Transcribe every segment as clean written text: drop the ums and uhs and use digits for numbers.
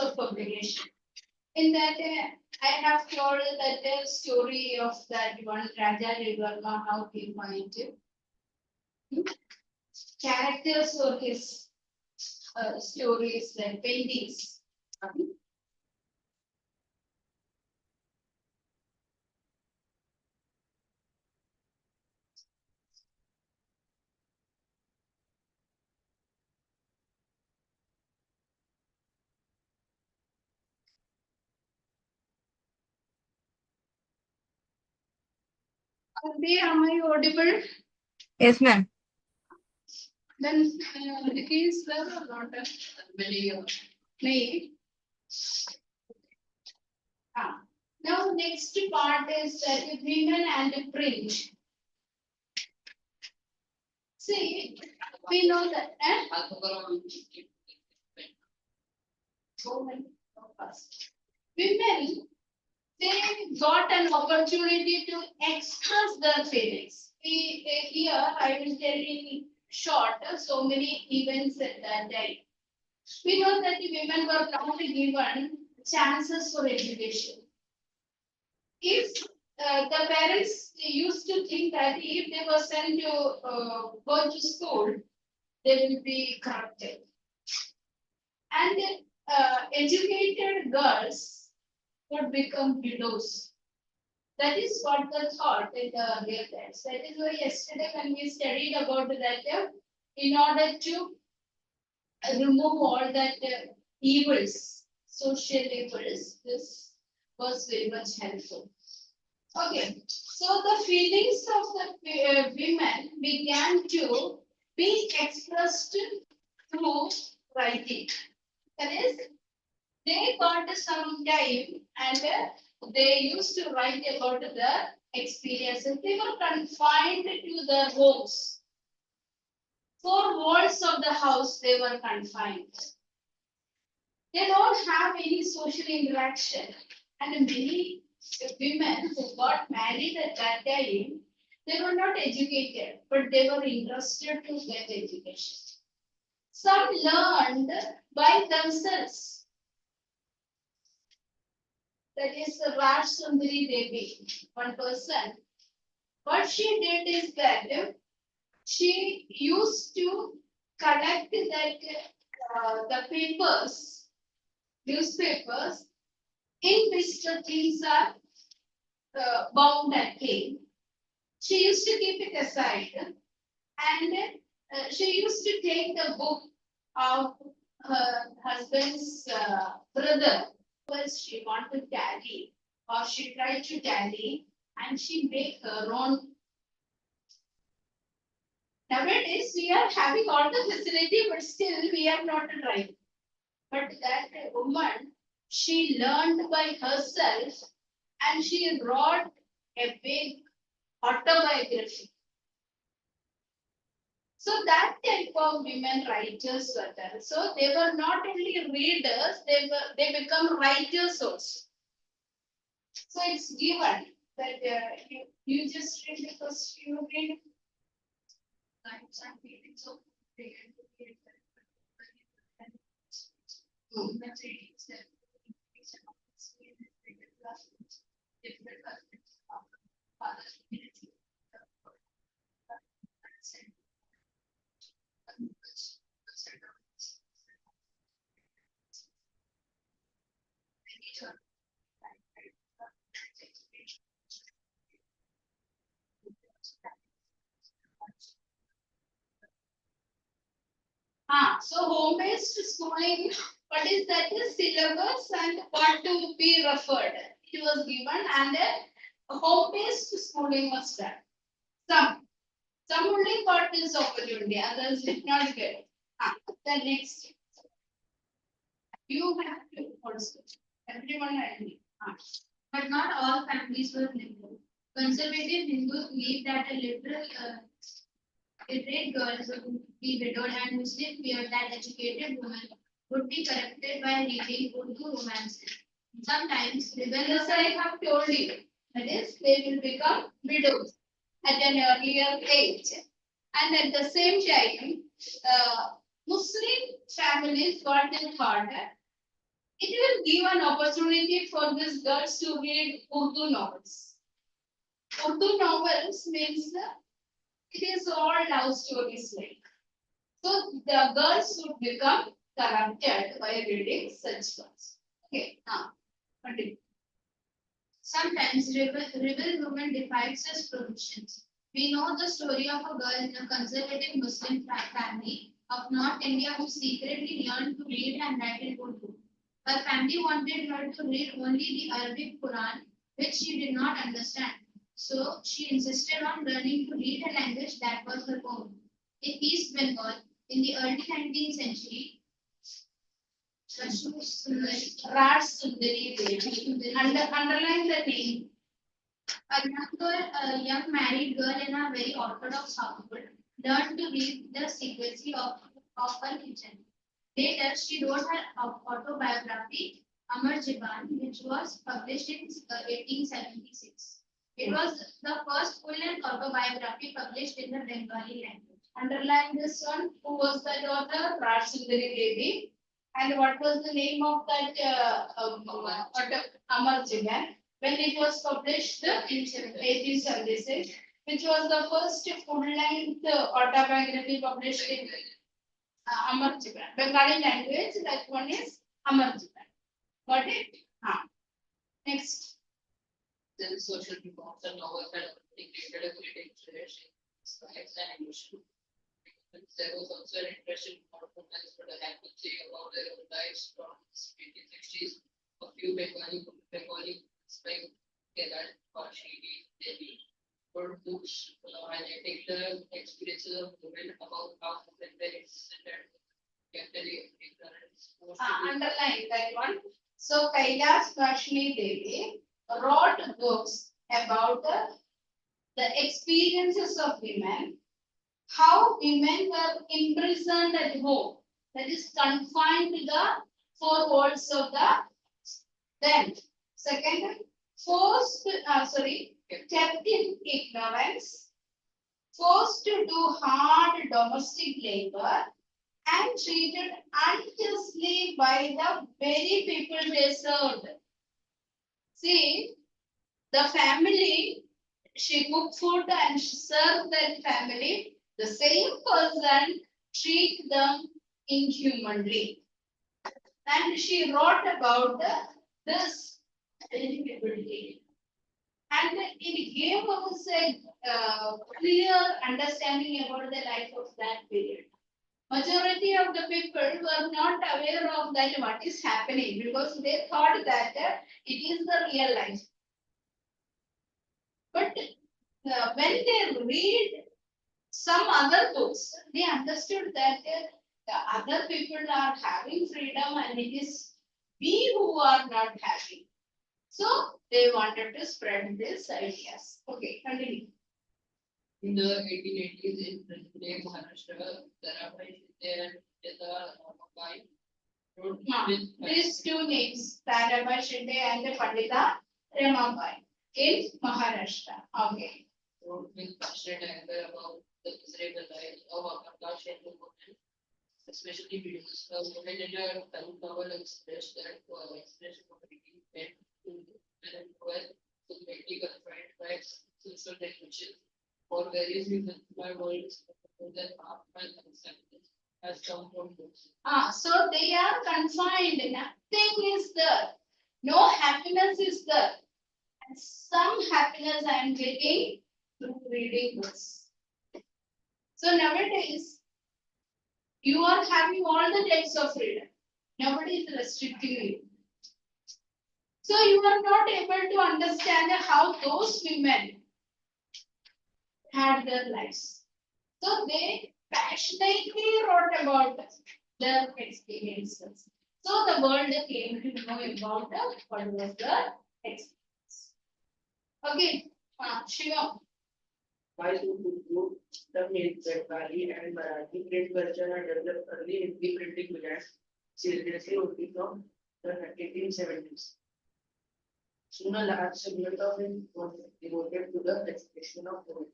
of publication. In that, I have told that the story of that one Raja Revarma, how he might characters for his stories and paintings. Am I audible? Yes, ma'am. Then he is there or not? Me. Now next part is that women and print. See, we know that. Women, they got an opportunity to express their feelings. Here, I will tell in short so many events at that time. We know that the women were not given chances for education. If the parents used to think that if they were sent to go to school, they will be corrupted. And educated girls would become widows. That is what the thought in the earlier times. That is why yesterday when we studied about that, in order to remove all that evils, social evils, this was very much helpful. Okay, so the feelings of the women began to be expressed through writing. That is, they got some time and they used to write about the experiences. They were confined to their homes. 4 walls of the house they were confined. They don't have any social interaction. And many women who got married at that time, they were not educated, but they were interested to get education. Some learned by themselves. That is the Raj Sundari Devi, one person. What she did is that she used to collect that the papers, newspapers, in which the things are bound and clean. She used to keep it aside, and she used to take the book of her husband's brother. First, she wanted to tally, or she tried to tally, and she made her own. Nowadays, we are having all the facility, but still we are not right. But that woman, she learned by herself, and she wrote a big autobiography. So that type of women writers were there. So they were not only readers, they become writers also. So it's given that you just read because you read lives and feelings of so home-based schooling, what is that? The syllabus and what to be referred. It was given and home-based schooling was done. Some only got this opportunity, others did not get. The next. You have to also. Everyone had me. But not all families were Hindu. Conservative Hindus believe that a literate girls would be widowed, and Muslims feared that educated women would be corrupted by reading Urdu romances. Sometimes rebellious, I have told you, that is, they will become widows at an earlier age. And at the same time, Muslim families got it harder. It give an opportunity for these girls to read Urdu novels. Urdu novels means it is all love stories like. So the girls should become corrupted by reading such books. Okay, now continue. Sometimes rebel women defied such prohibitions. We know the story of a girl in a conservative Muslim family of North India who secretly learned to read and write in Urdu. Her family wanted her to read only the Arabic Quran, which she did not understand. So she insisted on learning to read a language that was her own. In East Bengal, in the early 19th century, Raj Sundari Devi. Underline the name. A young married girl in a very orthodox household learned to read the Cbse of her kitchen. Later, she wrote her autobiography, Amar Jiban, which was published in 1876. It was the first full-length autobiography published in the Bengali language. Underline this one. Who was the daughter? Raj Sundari Devi. And what was the name of that Amar Jiban? When it was published in 1876, which was the first full-length autobiography published in Amar Jiban. Bengali language, that one is Amar Jiban. Got it? Next. Then social reforms and novels had created a great interest in science and emotion. There was also an interest in performance, but I have to say about their own lives from the 1860s. A few Bengali like KHR25 wrote books highlighting the experiences of women about how women were considered capitally ignorance. Underline that one. So Kailash Kashmir Devi wrote books about the experiences of women, how women were imprisoned at home, that is confined to the four walls of the then. Second, kept in ignorance, forced to do hard domestic labor, and treated unjustly by the very people they served. See, the family, she cooked food and she served that family. The same person treat them inhumanly. And she wrote about this very people did. And it gave us a clear understanding about the life of that period. Majority of the people were not aware of that what is happening because they thought that it is the real life. But when they read some other books, they understood that the other people are having freedom and it is we who are not having. So they wanted to spread these ideas. Okay, continue. In the 1880s in present-day Maharashtra, Tarabai and Yadabai wrote these two names, Tarabai Shinde and Pandita Ramabai in Maharashtra. Okay. Wrote with passionate anger about the miserable life of Akash and women, especially because the women in a time novel expressed that expression of reading meant to men and women to be confined by social regulations. For various reasons, my world is more than half my acceptance has come from books. So they are confined. Nothing is there. No happiness is there. And some happiness I am getting through reading books. So nowadays, you are having all the types of freedom. Nobody is restricting you. So you are not able to understand how those women had their lives. So they passionately wrote about their experiences. So the world came to know about what was the experience. Okay, Shiva. Why should Urdu, Tamil, Bengali, and Marathi print culture are developed early in the printing began seriously only from the 1870s. Soon a large segment of it was devoted to the expression of women.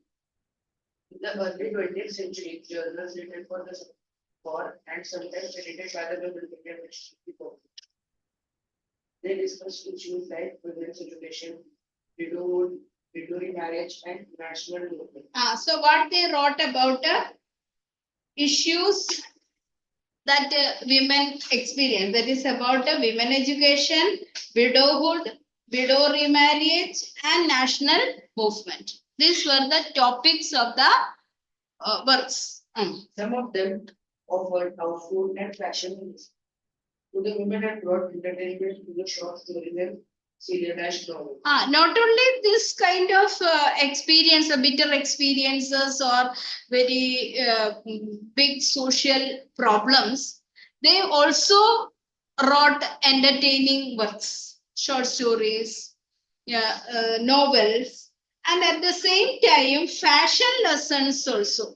In the early 20th century, journals written for and sometimes edited by the women began extremely popular. They discussed issues like women's education, widowhood, widow remarriage, and national development. So what they wrote about issues that women experience, that is about women education, widowhood, widow remarriage, and national movement. These were the topics of the works. Some of them offered household and fashion needs. To the women and brought entertainment to the short stories and serialized novels. Not only this kind of experience, bitter experiences or very big social problems, they also wrote entertaining works, short stories, yeah, novels, and at the same time, fashion lessons also.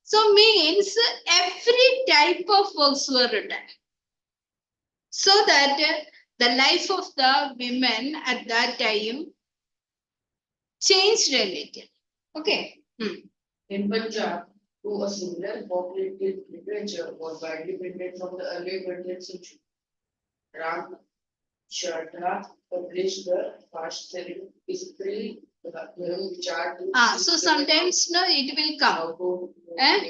So means every type of works were written so that the life of the women at that time changed a little. Okay. In Punjab, to a similar populated literature was widely printed from the early 20th century. Ram Sharda published the fast-selling history. So sometimes no, it will come.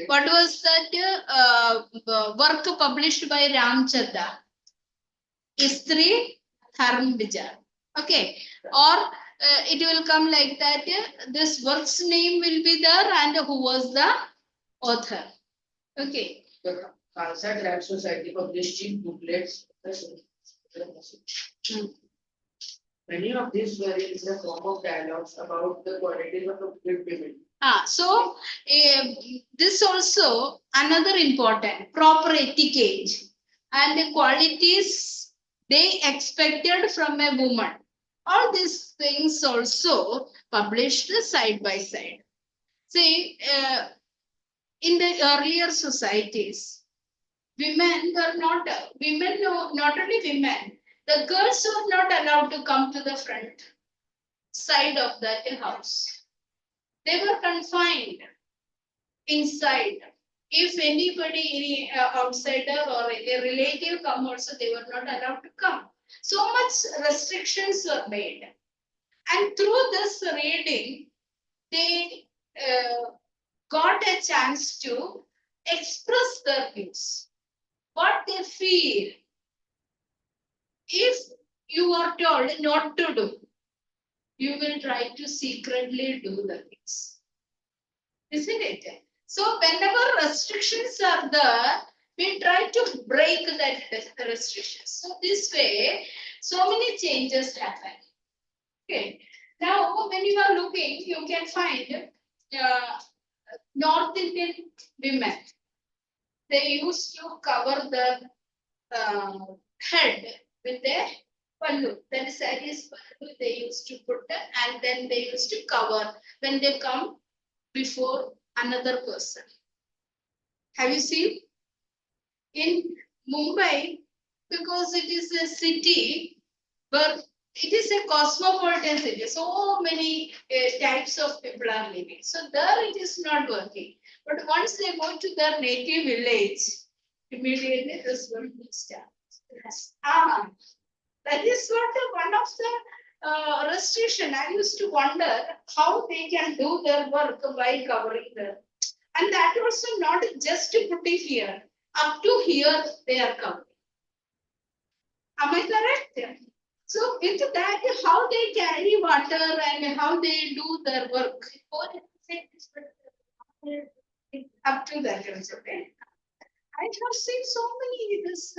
What was that work published by Ram Chadda? Istri Dharm Vichar. Okay. Or it will come like that. This work's name will be there and who was the author. Okay. The Khalsa Tribe Society published cheap booklets. Many of these were in the form of dialogues about the qualities of a good women. So this also another important proper etiquette and the qualities they expected from a woman. All these things also published side by side. See, in the earlier societies, women were not women. No, not only women. The girls were not allowed to come to the front side of that house. They were confined inside. If anybody, any outsider or a relative come also, they were not allowed to come. So much restrictions were made. And through this reading, they got a chance to express their views, what they feel. If you are told not to do, you will try to secretly do the things. Isn't it? So whenever restrictions are there, we try to break that restrictions. So this way, so many changes happen. Okay. Now, when you are looking, you can find North Indian women. They used to cover the head with a pallu. That is pallu they used to put, and then they used to cover when they come before another person. Have you seen? In Mumbai, because it is a city where it is a cosmopolitan city, so many types of people are living. So there it is not working. But once they go to their native village, immediately this will start. Yes. That is what one of the restriction. I used to wonder how they can do their work by covering them. And that also not just to put it here. Up to here they are covering. Am I correct? So with that, how they carry water and how they do their work. Up to that, okay. I have seen so many this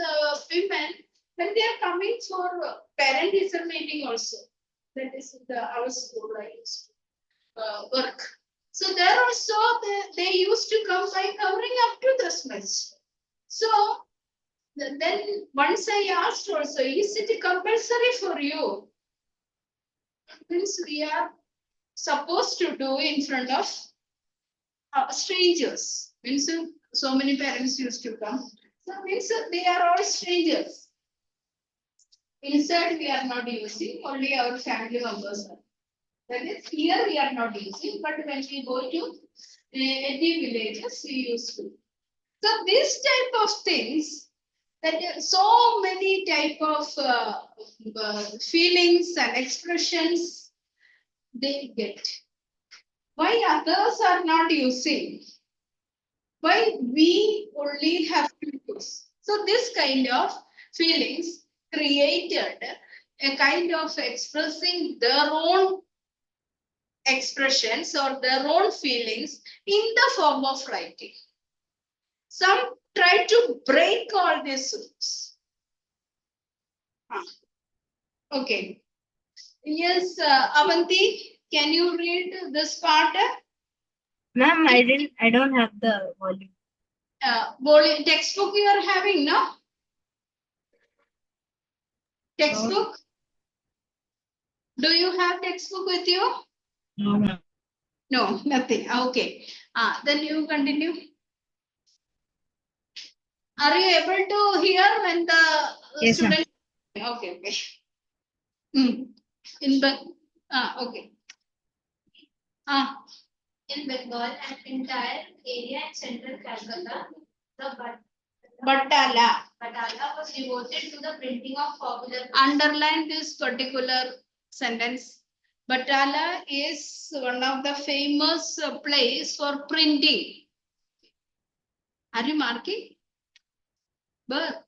women when they are coming for parent teacher meeting also. That is our school I used to work. So there also they used to come by covering up to this much. So then once I asked also, is it compulsory for you? Means we are supposed to do in front of strangers. Means so many parents used to come. So means they are all strangers. Inside we are not using, only our family members are. That is here we are not using, but when we go to any villages, we used to. So this type of things that so many type of feelings and expressions they get. Why others are not using? Why we only have to use? So this kind of feelings created a kind of expressing their own expressions or their own feelings in the form of writing. Some try to break all these rules. Okay. Yes, Avanti, can you read this part? Ma'am, I don't have the volume. Textbook you are having, no? Textbook? Do you have textbook with you? No, ma'am. No, nothing. Okay. Then you continue. Are you able to hear when the Yes, ma'am. student? Okay, okay. In the okay. In Bengal, an entire area in central Calcutta, the Batala. Batala was devoted to the printing of popular books. Underline this particular sentence. Batala is one of the famous place for printing. Are you marking? But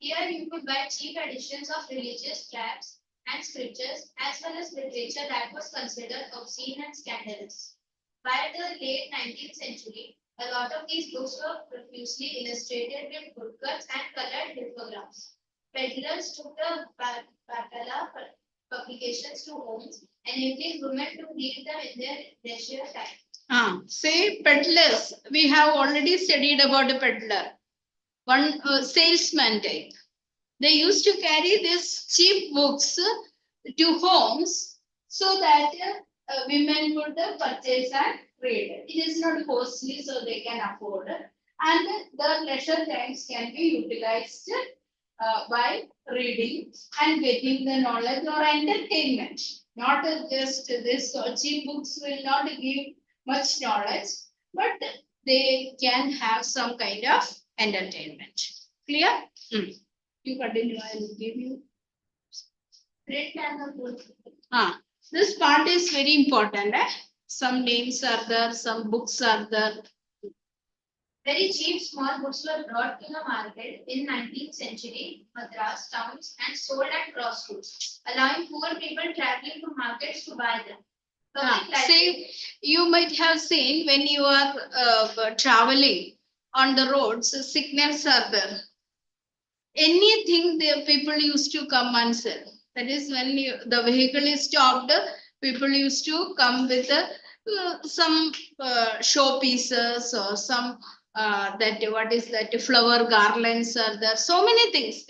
Here you could buy cheap editions of religious tracts and scriptures, as well as literature that was considered obscene and scandalous. By the late 19th century, a lot of these books were profusely illustrated with woodcuts and colored lithographs. Peddlers took the Batala publications to homes, enabling women to read them in their leisure time. Say peddlers. We have already studied about a peddler. One salesman type. They used to carry these cheap books to homes so that women would purchase and read. It is not costly, so they can afford. And their leisure times can be utilized by reading and getting the knowledge or entertainment. Not just this, cheap books will not give much knowledge, but they can have some kind of entertainment. Clear? You continue, I will give you. Print and the book. This part is very important. Some names are there, some books are there. Very cheap small books were brought to the market in 19th century Madras towns and sold at crossroads, allowing poor people traveling to markets to buy them. Say, you might have seen when you are traveling on the roads, signals are there. Anything the people used to come and sell. That is when the vehicle is stopped, people used to come with some show pieces or some what is that, flower garlands are there. So many things.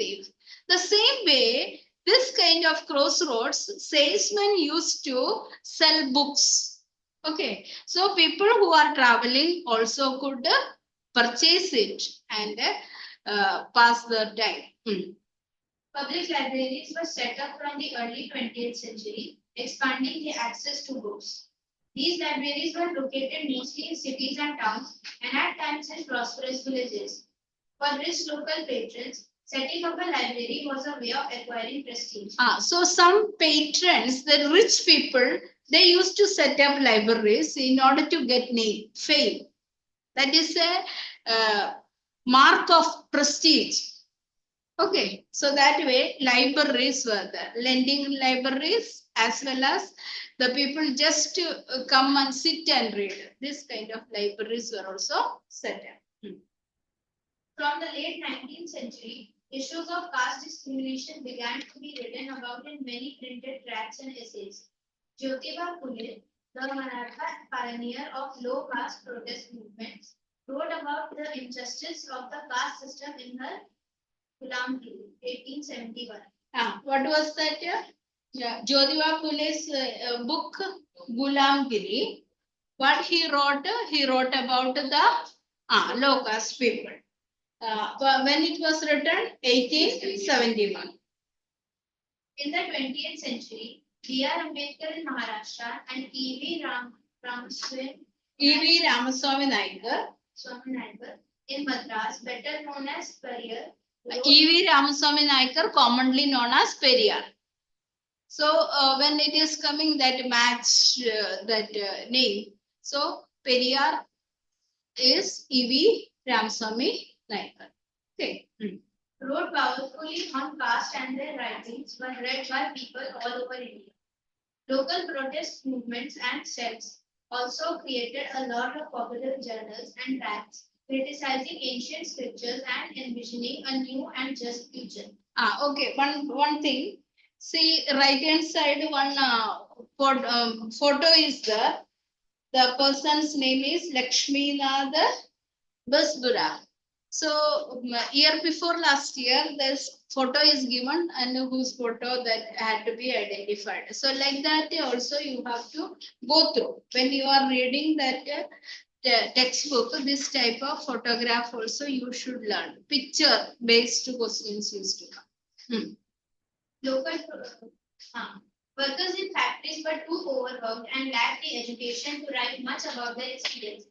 The same way, this kind of crossroads, salesmen used to sell books. Okay, so people who are traveling also could purchase it and pass the time. Public libraries were set up from the early 20th century, expanding the access to books. These libraries were located mostly in cities and towns, and at times in prosperous villages. For rich local patrons, setting up a library was a way of acquiring prestige. So some patrons, the rich people, they used to set up libraries in order to get fame. That is a mark of prestige. Okay, so that way libraries were there, lending libraries as well as the people just to come and sit and read. This kind of libraries were also set up. From the late 19th century, issues of caste discrimination began to be written about in many printed tracts and essays. Jyotiba Phule, the Maratha pioneer of low caste protest movements, wrote about the injustice of the caste system in her Ghulamgiri, 1871. What was that? Jyotiba Phule's book, Ghulamgiri. What he wrote about the low caste people. When it was written, 1871. In the 20th century, B.R. Ambedkar in Maharashtra and E.V. Ramaswamy E.V. Ramaswamy Naikar Naikar in Madras, better known as Periyar, wrote E.V. Ramaswamy Naikar, commonly known as Periyar. So when it is coming that match that name, so Periyar is E.V. Ramaswamy Naikar. Okay. wrote powerfully on caste and their writings were read by people all over India. Local protest movements and sects also created a lot of popular journals and tracts criticizing ancient scriptures and envisioning a new and just future. Okay. One thing. See, right hand side one photo is there. The person's name is Lakshminath Basbura. So year before last year, this photo is given and whose photo that had to be identified. So like that also you have to go through when you are reading that textbook. This type of photograph also you should learn. Picture based questions used to come. Local workers in factories were too overworked and lacked the education to write much about their experience.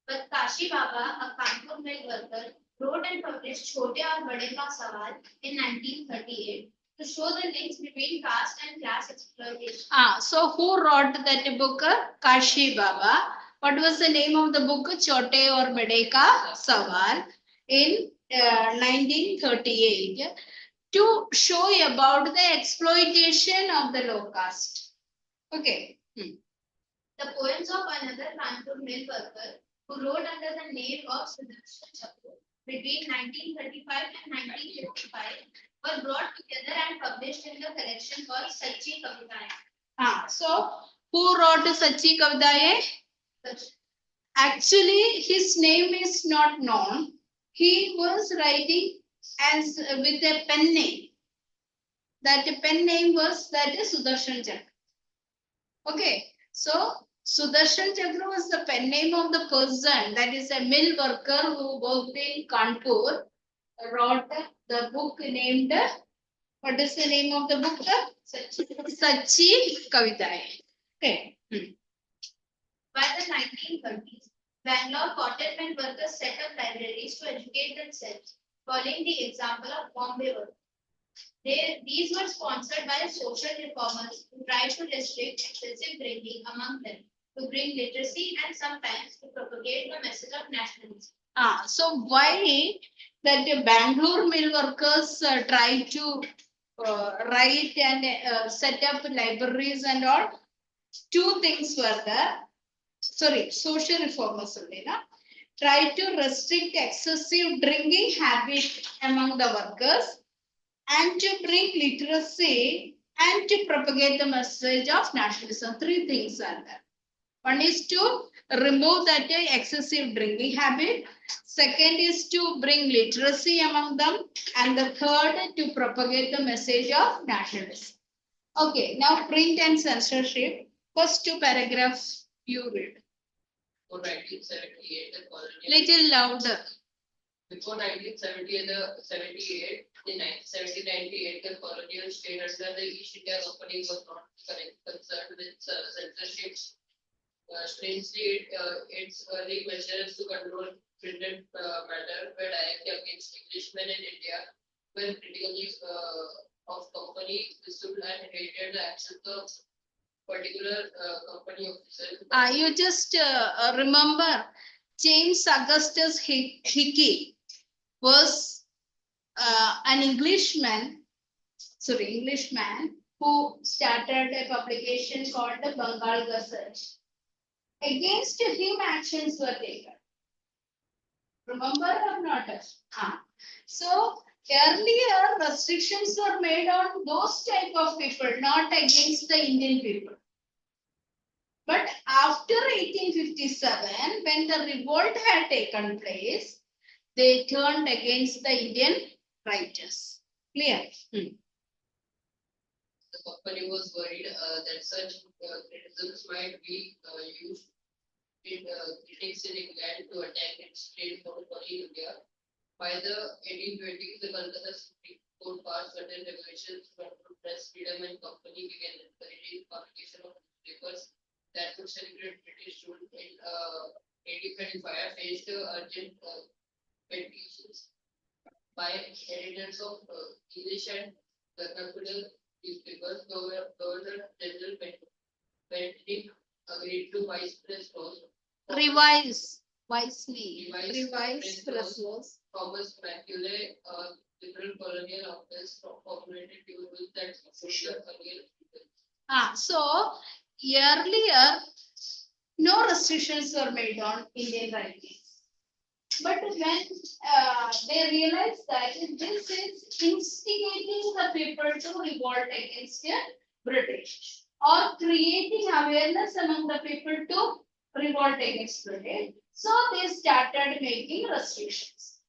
But Kashi Baba, a Kanpur mill worker, wrote and published Chote aur Bade Ka Sawal in 1938 to show the links between caste and class exploitation. So who wrote that book? Kashi Baba. What was the name of the book? Chote aur Bade Ka Sawal in 1938 to show about the exploitation of the low caste. Okay. The poems of another Kanpur mill worker who wrote under the name of Sudarshan Chakra between 1935 and 1955 were brought together and published in the collection called Sachi Kavitaएं. So who wrote Sachi Kavitaएं? Actually, his name is not known. He was writing as with a pen name. That pen name was that is Sudarshan Chakra. Okay, so Sudarshan Chakra was the pen name of the person, that is a mill worker who worked in Kanpur, wrote the book named, what is the name of the book? Sachi Kavitaएं. Okay. By the 1930s, Bangalore cotton mill workers set up libraries to educate themselves, following the example of Bombay workers. These were sponsored by social reformers who tried to restrict excessive drinking among them, to bring literacy and sometimes to propagate the message of nationalism. So why that the Bangalore mill workers try to write and set up libraries and all? Two things were there. Sorry, social reformers only, na? Try to restrict excessive drinking habit among the workers and to bring literacy and to propagate the message of nationalism. Three things are there. One is to remove that excessive drinking habit. Second is to bring literacy among them. And the third, to propagate the message of nationalism. Okay, now print and censorship. First two paragraphs you read. Before 1978, the colonial. Little louder. Before 1978, in 1798, the colonial state under the East India Company was not concerned with censorship. Strangely, its early measures to control printed matter were directly against Englishmen in India, when critically of company stood and hated the actions of particular company officers. You just remember James Augustus Hickey was an Englishman who started a publication called the Bengal Gazette. Against him, actions were taken. Remember or not? So earlier restrictions were made on those type of people, not against the Indian people. But after 1857, when the revolt had taken place, they turned against the Indian writers. Clear? The company was worried that such criticisms might be used in critics in England to attack its trade monopoly in India. By the 1820s, the Calcutta Supreme Court passed certain regulations for press freedom, and company began encouraging publication of newspapers that would celebrate British rule. In 1825, faced urgent editors of English and vernacular newspapers Governor General Benedict agreed to vice press laws. Revise wisely. Revise Revise press press laws. Thomas Macaulay, liberal colonial office formulated rules that social earlier. So earlier, no restrictions were made on Indian writings. But when they realized that this is instigating the people to revolt against the British or creating awareness among the people to revolt against British, so they started making restrictions.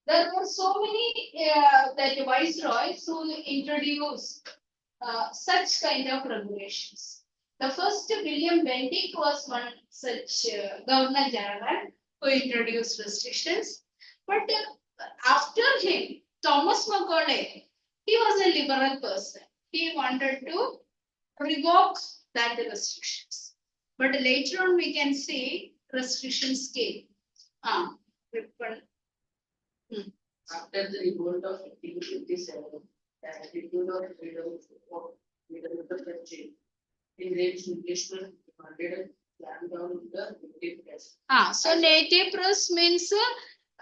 There were so many that viceroys who introduced such kind of regulations. The first William Bentinck was one such Governor General who introduced restrictions. But after him, Thomas Macaulay, he was a liberal person. He wanted to revoke that restrictions. But later on, we can see restrictions came. After the revolt of 1857, the attitude of freedom of the country enraged Englishmen demanded a clampdown on the native press. So native press means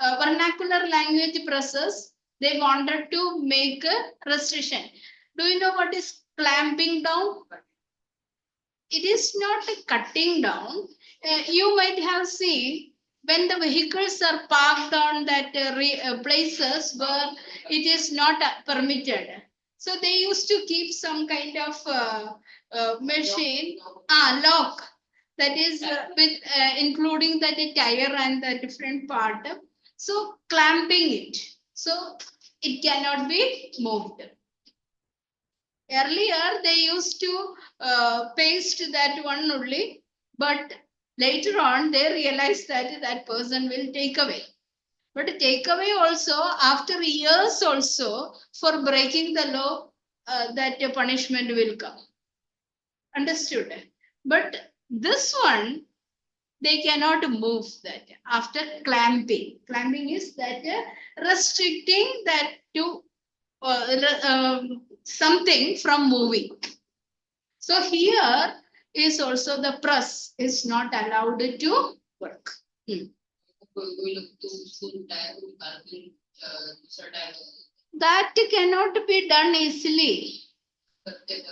vernacular language presses. They wanted to make a restriction. Do you know what is clamping down? It is not a cutting down. You might have seen when the vehicles are parked on that places where it is not permitted. So they used to keep some kind of machine, lock, that is with including that tire and the different part. So clamping it, so it cannot be moved. Earlier they used to paste that one only, but later on they realized that that person will take away. But take away also after years also for breaking the law, that punishment will come. Understood? But this one, they cannot move that after clamping. Clamping is that restricting that to something from moving. So here is also the press is not allowed to work. That cannot be done easily.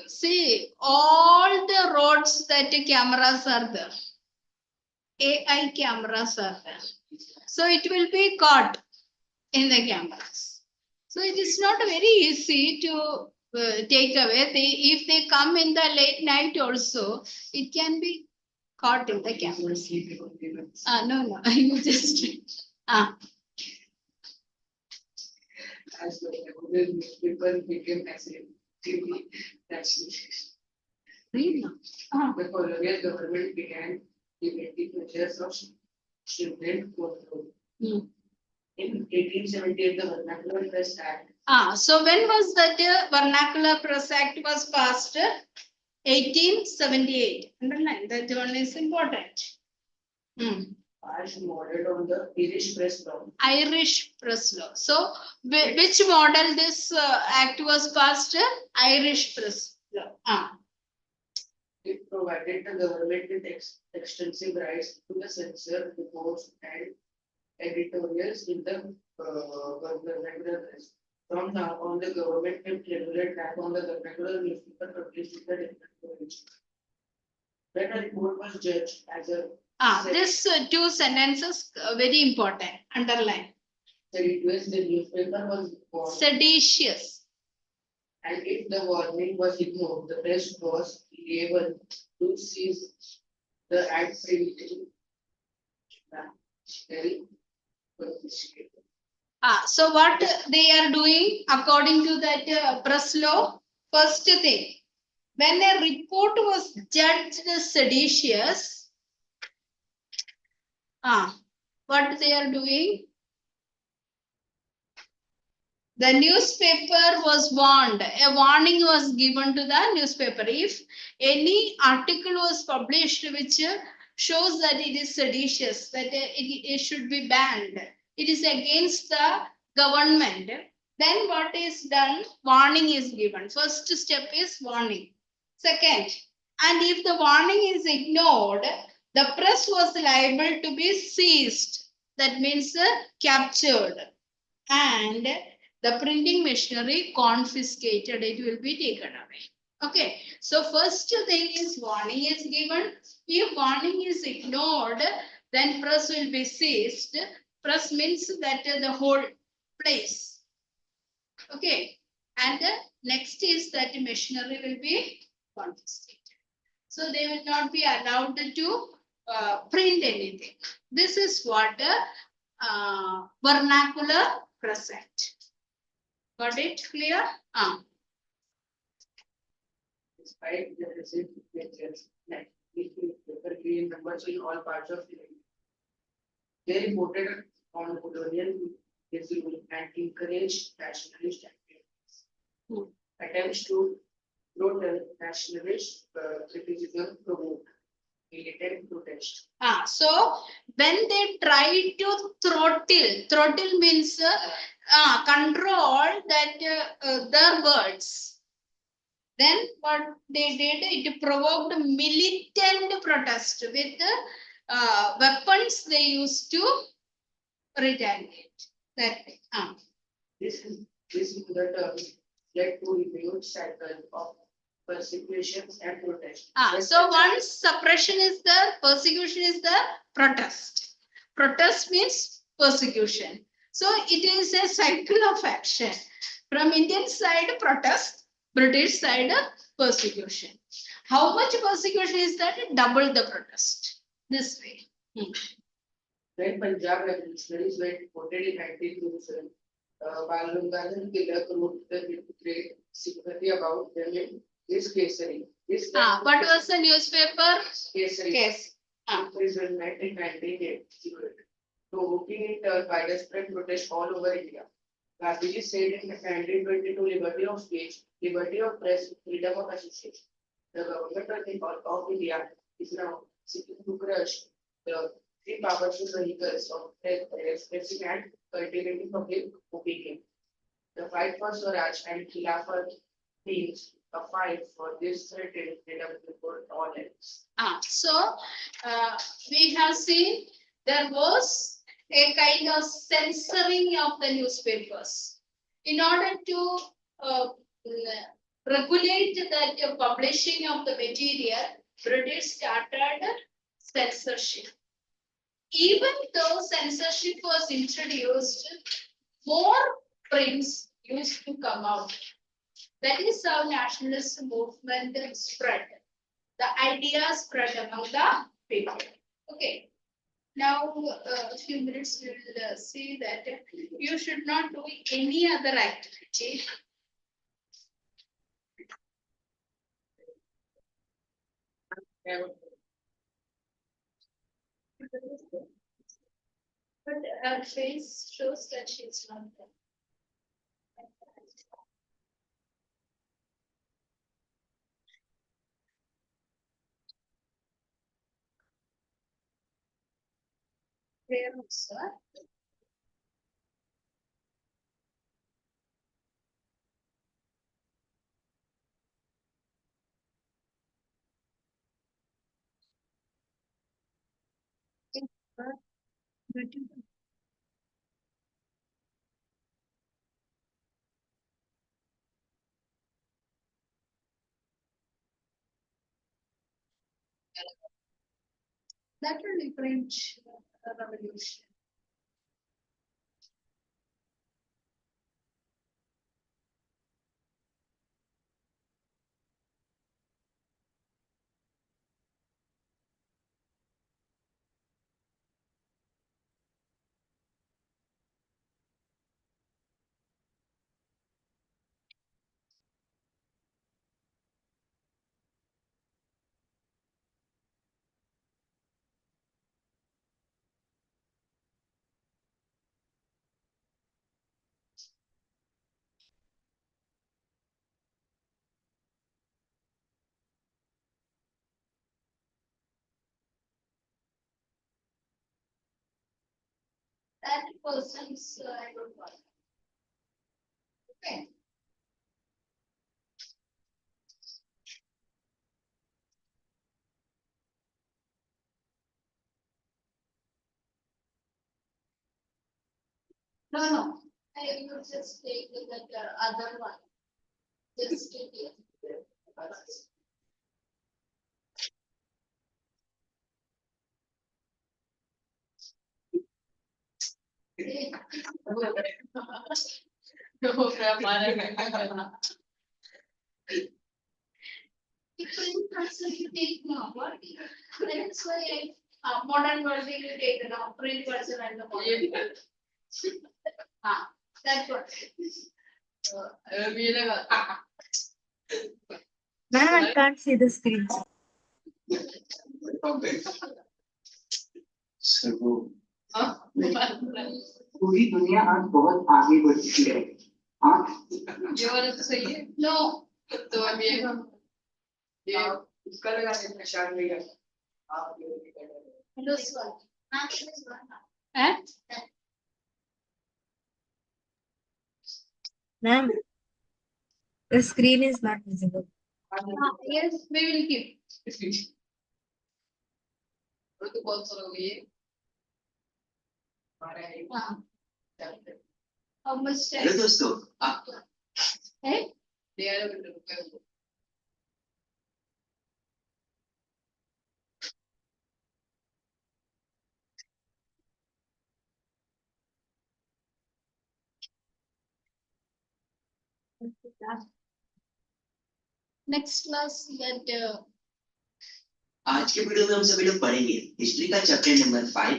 See, all the roads that cameras are there. AI cameras are there. So it will be caught in the cameras. So it is not very easy to take away. If they come in the late night also, it can be caught in the cameras. No, you just. As the newspaper became massive, nationalist. Really? The colonial government began implementing measures of stringent control. In 1878, the Vernacular Press Act. So when was that Vernacular Press Act was passed? 1878. Underline that one is important. Modeled on the Irish press law. Irish press law. So which model this act was passed? Irish press law. It provided the government with extensive rights to the censor reports and editorials in the vernacular press. From now on, the government kept regular track on the vernacular newspaper published in the different provinces. When a report was judged as a this two sentences very important. Underline. seditious, the newspaper was warned. Seditious. And if the warning was ignored, the press was able to seize the ad printing. So what they are doing according to that press law? First thing, when a report was judged seditious, what they are doing? The newspaper was warned. A warning was given to the newspaper. If any article was published which shows that it is seditious, that it should be banned, it is against the government, Then what is done? Warning is given. First step is warning. Second, and if the warning is ignored, the press was liable to be seized. That means captured. And the printing machinery confiscated. It will be taken away. Okay. So first thing is warning is given. If warning is ignored, then press will be seized. Press means that the whole place. Okay, and the next is that machinery will be confiscated. So they will not be allowed to print anything. This is what vernacular present. Got it clear? Despite the recent lectures that we paper create members in all parts of India. They reported on colonial regime and encouraged nationalist activities. Attempts to promote nationalist criticism provoked militant protest. So when they try to throttle means control that their words. Then what they did, it provoked militant protest with weapons they used to retaliate. That This is the term led to renewed cycle of persecutions and protests. So once suppression is there, persecution is there, protest. Protest means persecution. So it is a cycle of action. From Indian side, protest, British side, persecution. How much persecution is that? Double the protest. This way. When Punjab revolutionaries were deported in 1927, Bal Gangadhar Tilak wrote the great sympathy about them in his Kesari. What was the newspaper? Kesari. Yes. Imprisonment in 1988, provoking in turn widespread protest all over India. Gandhiji said in 1922, liberty of speech, liberty of press, freedom of association. The government of India is now seeking to crush the three powerful vehicles of expressing and cultivating public opinion. The fight for Swaraj and Khilafat means a fight for this certain freedom before all else. So we have seen there was a kind of censoring of the newspapers in order to regulate the publishing of the material. British started censorship. Even though censorship was introduced, more prints used to come out. That is how nationalist movement spread. The idea spread among the people. Okay. Now, a few minutes we will see that you should not do any other activity. But her face shows that she's not there. Prayer also. That will be French Revolution. That person's I don't know. Okay. No, I will just take the other one. Just take it. Different person you take now, what? That's why modern version you take now, print version and the modern. That's what. Ma'am, I can't see the screen. पूरी दुनिया आज बहुत आगे बढ़ चुकी है आज ये वाला तो सही है। No, तो अब ये इसका लगा के निशान नहीं है आप ये भी कर रहे हैं। this one. This one. Eh? Ma'am, the screen is not visible. Yes, we will keep. तो कौन सा लोग ये हमारा एक chapter How much time? Hello दोस्तों Eh? दे आया विंडो Next class, let आज के वीडियो में हम सभी लोग पढ़ेंगे हिस्ट्री का chapter number 5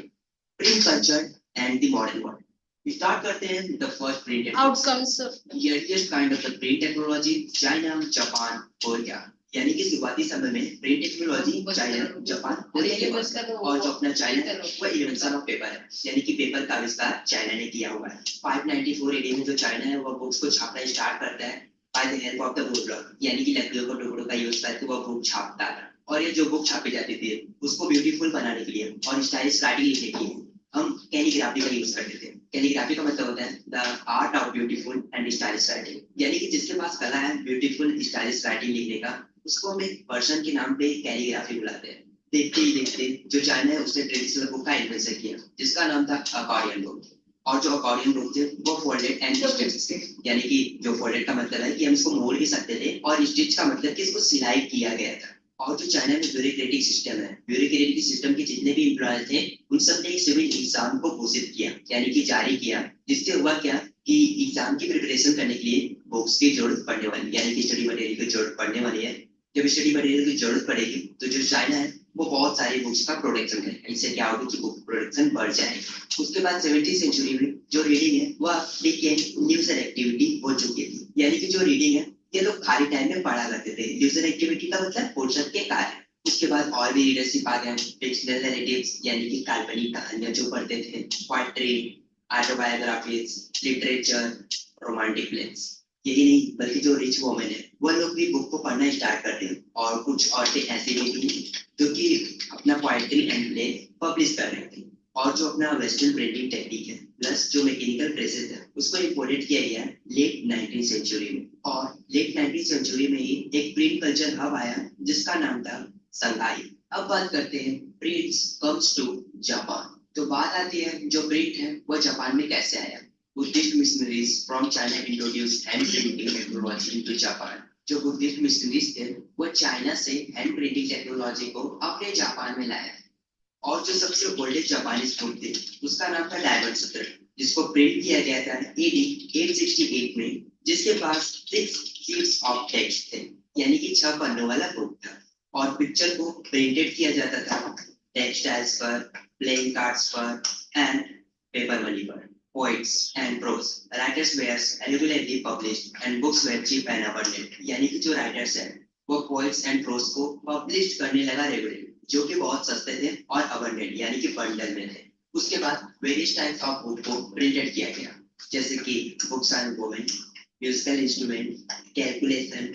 print culture and the modern world. Start करते हैं the first print outcomes of. The earliest kind of the print technology China Japan Korea, यानी कि शुरुआती समय में print technology China Japan Korea के पास है। और जो अपना चाइना है वो इन्वेंशन ऑफ पेपर है, यानी कि पेपर का आविष्कार चाइना ने किया हुआ है। 594 एडी में जो चाइना है वो बुक्स को छापना स्टार्ट करता है by the help of the wood block, यानी कि लकड़ियों को टुकड़ों का यूज करके वो बुक छापता था। और ये जो बुक छापी जाती थी उसको ब्यूटीफुल बनाने के लिए और स्टाइलिश राइटिंग लिखने के लिए हम कैलीग्राफी का यूज करते थे। कैलीग्राफी का मतलब होता है the art of beautiful and stylish writing, यानी कि जिसके पास कला है ब्यूटीफुल स्टाइलिश राइटिंग लिखने का उसको हम एक पर्सन के नाम पे कैलीग्राफी बुलाते हैं। देखते ही देखते जो चाइना है उसने ट्रेडिशनल बुक का इन्वेंशन किया जिसका नाम था अकॉर्डियन बुक। और जो अकॉर्डियन बुक थे वो फोल्डेड एंड स्टिच थे, यानी कि जो फोल्डेड का मतलब है कि हम इसको मोड़ भी सकते थे और स्टिच का मतलब कि इसको सिलाई किया गया था। और जो चाइना में ब्यूरोक्रेटिक सिस्टम है, ब्यूरोक्रेटिक सिस्टम के जितने भी एम्प्लॉय थे उन सब ने एक सिविल एग्जाम को घोषित किया, यानी कि जारी किया, जिससे हुआ क्या कि एग्जाम की प्रिपरेशन करने के लिए बुक्स की जरूरत पड़ने वाली, यानी कि स्टडी मटेरियल की जरूरत पड़ने वाली है। जब स्टडी मटेरियल की जरूरत पड़ेगी तो जो चाइना है वो बहुत सारी बुक्स का प्रोडक्शन करेगा, इससे क्या होगा कि बुक प्रोडक्शन बढ़ जाएगी। उसके बाद 17वीं सेंचुरी में जो रीडिंग है वह न्यूज एक्टिविटी हो चुकी थी, यानी कि जो रीडिंग है ये लोग खाली टाइम में पढ़ा करते थे। यूजर एक्टिविटी का मतलब फुर्सत के कार्य। उसके बाद और भी रीडरशिप आ गया, फिक्शनल नैरेटिव्स यानी कि काल्पनिक कहानियां जो पढ़ते थे, poetry, autobiographies, literature, romantic place. यही नहीं बल्कि जो रिच वुमेन है वो लोग भी बुक को पढ़ना स्टार्ट करते हैं। और कुछ औरतें ऐसी भी थी जो कि अपना पोएट्री एंड प्ले पब्लिश कर रही थी। और जो अपना वेस्टर्न प्रिंटिंग टेक्निक है प्लस जो मैकेनिकल प्रेसेस है उसको इंपोर्टेड किया गया लेट 19वीं सेंचुरी में। और लेट 19वीं सेंचुरी में ही एक प्रिंट कल्चर हब आया जिसका नाम था संघाई। अब बात करते हैं प्रिंट्स कम्स टू जापान। तो बात आती है जो प्रिंट है वो जापान में कैसे आया। Buddhist missionaries from China introduced hand printing technology to Japan. जो बुद्धिस्ट मिशनरीज थे वो चाइना से हैंड प्रिंटिंग टेक्नोलॉजी को अपने जापान में लाया। और जो सबसे ओल्डेस्ट जापानीज बुक थी उसका नाम था डायमंड सूत्र, जिसको प्रिंट किया गया था एडी 868 में, जिसके पास 6 शीट्स ऑफ टेक्स्ट थे, यानी कि 6 पन्नों वाला बुक था। और पिक्चर को प्रिंटेड किया जाता था टेक्सटाइल्स पर, प्लेइंग कार्ड्स पर एंड पेपर मनी पर। Poets and prose writers were regularly published and books were cheap and abundant, यानी कि जो राइटर्स हैं वो पोएट्स एंड प्रोज को पब्लिश करने लगा रेगुलरली, जो कि बहुत सस्ते थे और अबंडेंट यानी कि बंडल में थे। उसके बाद वेरियस टाइप्स ऑफ बुक को प्रिंटेड किया गया, जैसे कि books on women, musical instrument, calculation,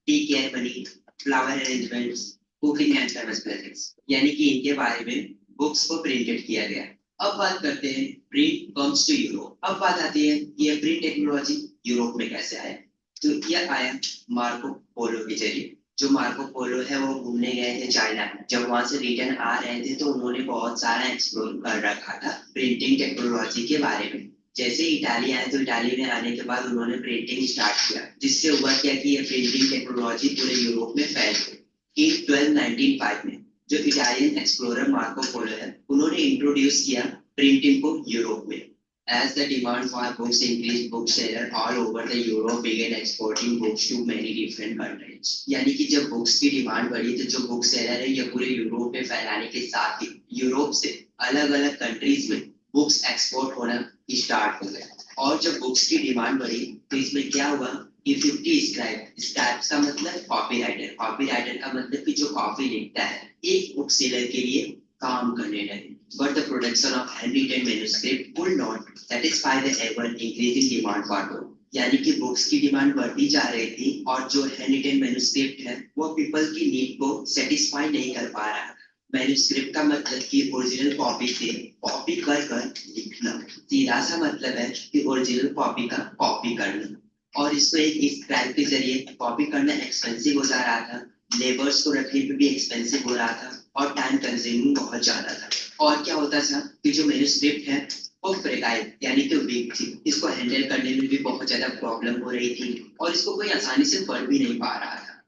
tea care money, flower arrangements, cooking and famous places, यानी कि इनके बारे में बुक्स को प्रिंटेड किया गया। अब बात करते हैं प्रिंट कम्स टू यूरोप। अब बात आती है कि ये प्रिंट टेक्नोलॉजी यूरोप में कैसे आया। तो यह आया मार्को पोलो के जरिए। जो मार्को पोलो है वो घूमने गए थे चाइना में। जब वहां से रिटर्न आ रहे थे तो उन्होंने बहुत सारा एक्सप्लोर कर रखा था प्रिंटिंग टेक्नोलॉजी के बारे में। जैसे इटाली आए तो इटाली में आने के बाद उन्होंने प्रिंटिंग स्टार्ट किया, जिससे हुआ क्या कि ये प्रिंटिंग टेक्नोलॉजी पूरे यूरोप में फैल गई। 1295 में जो इटालियन एक्सप्लोरर मार्को पोलो है उन्होंने इंट्रोड्यूस किया प्रिंटिंग को यूरोप में। As the demand for books increased, booksellers all over the Europe began exporting books to many different countries. यानी कि जब बुक्स की डिमांड बढ़ी तो जो बुक सेलर है ये पूरे यूरोप में फैलाने के साथ ही यूरोप से अलग अलग कंट्रीज में बुक्स एक्सपोर्ट होना स्टार्ट हो गया। और जब बुक्स की डिमांड बढ़ी तो इसमें क्या हुआ कि 50 स्क्राइब्स का मतलब कॉपीराइटर, कॉपीराइटर का मतलब कि जो कॉपी लिखता है एक बुक सेलर के लिए काम करने लगे। But the production of handwritten manuscript could not satisfy the ever increasing demand for book. यानी कि बुक्स की डिमांड बढ़ती जा रही थी और जो हैंडरिटन मैन्युस्क्रिप्ट है वो पीपल की नीड को सेटिस्फाई नहीं कर पा रहा। मैन्युस्क्रिप्ट का मतलब कि ओरिजिनल कॉपी से कॉपी कर कर लिखना, सीधा सा मतलब है कि ओरिजिनल कॉपी का कॉपी करना। और इसको एक स्क्राइब के जरिए कॉपी करना एक्सपेंसिव हो जा रहा था, लेबर्स को रखने पे भी एक्सपेंसिव हो रहा था और टाइम कंज्यूमिंग बहुत ज्यादा था। और क्या होता था कि जो मैन्युस्क्रिप्ट है वो फ्रेगाइल यानी कि वीक थी, इसको हैंडल करने में भी बहुत ज्यादा प्रॉब्लम हो रही थी और इसको कोई आसानी से पढ़ भी नहीं पा रहा था।